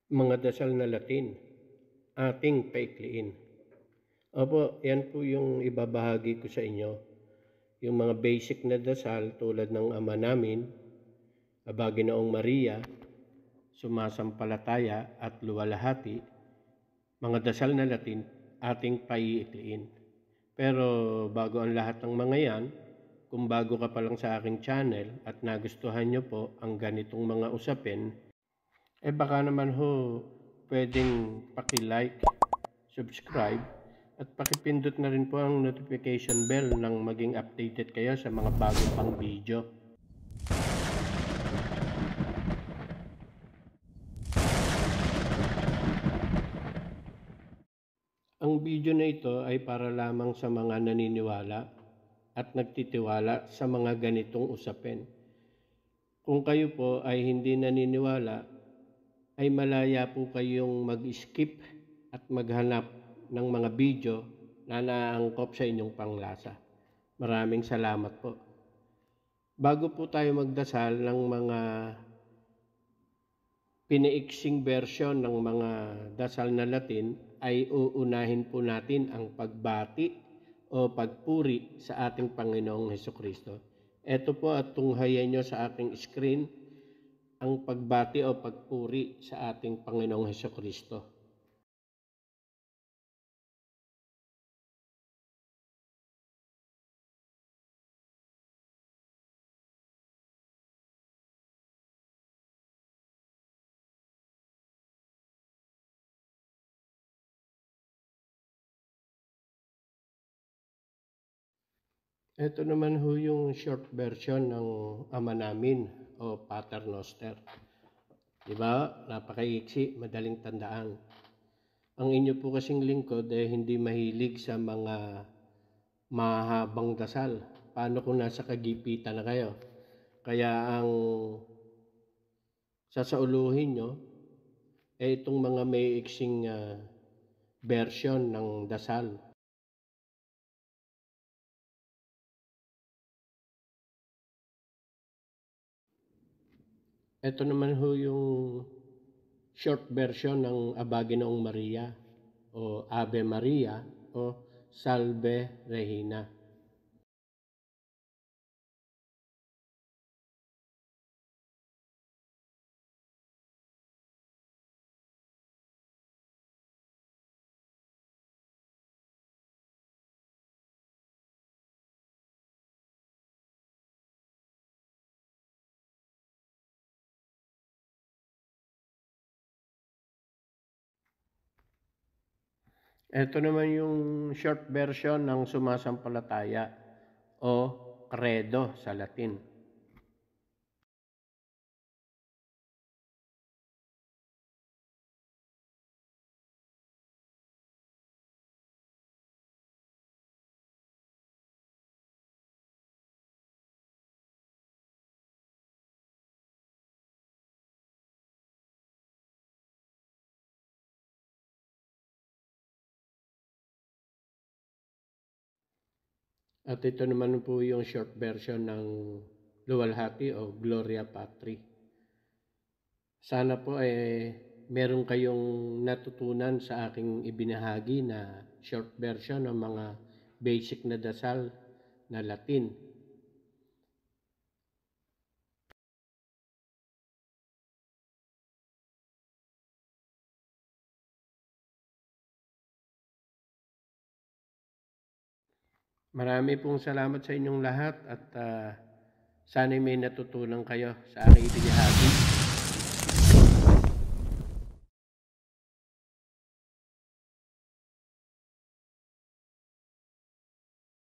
Mga dasal na Latin, ating paikliin. Opo, yan po yung ibabahagi ko sa inyo. Yung mga basic na dasal tulad ng Ama Namin, Aba Ginoong Maria, Sumasampalataya at Luwalhati, mga dasal na Latin, ating paiikliin. Pero bago ang lahat ng mga yan, kung bago ka pa lang sa aking channel at nagustuhan nyo po ang ganitong mga usapin, baka naman ho pwedeng paki-like, subscribe, at pakipindot na rin po ang notification bell nang maging updated kayo sa mga bagong pang video. Ang video na ito ay para lamang sa mga naniniwala at nagtitiwala sa mga ganitong usapin. Kung kayo po ay hindi naniniwala, ay malaya po kayong mag-skip at maghanap ng mga video na naaangkop sa inyong panglasa. Maraming salamat po. Bago po tayo magdasal ng mga pinaiksing version ng mga dasal na Latin, ay uunahin po natin ang pagbati o pagpuri sa ating Panginoong Hesukristo. Ito po at tunghayan nyo sa aking screen ang pagbati o pagpuri sa ating Panginoong Hesukristo. Ito naman ho yung short version ng Ama Namin o Pater Noster. Diba? Napakaiksi, madaling tandaan. Ang inyo po kasing lingkod ay hindi mahilig sa mga mahabang dasal. Paano kung nasa kagipitan na kayo? Kaya ang sasauluhin nyo ay itong mga may iksing version ng dasal. Ito naman ho yung short version ng Aba Ginoong Maria o Ave Maria o Salve Regina. Ito naman yung short version ng Sumasampalataya o Credo sa Latin. At ito naman po yung short version ng Luwalhati o Gloria Patri. Sana po meron kayong natutunan sa aking ibinahagi na short version ng mga basic na dasal na Latin. Marami pong salamat sa inyong lahat at sana'y may natutunan kayo sa aking ibinahagi.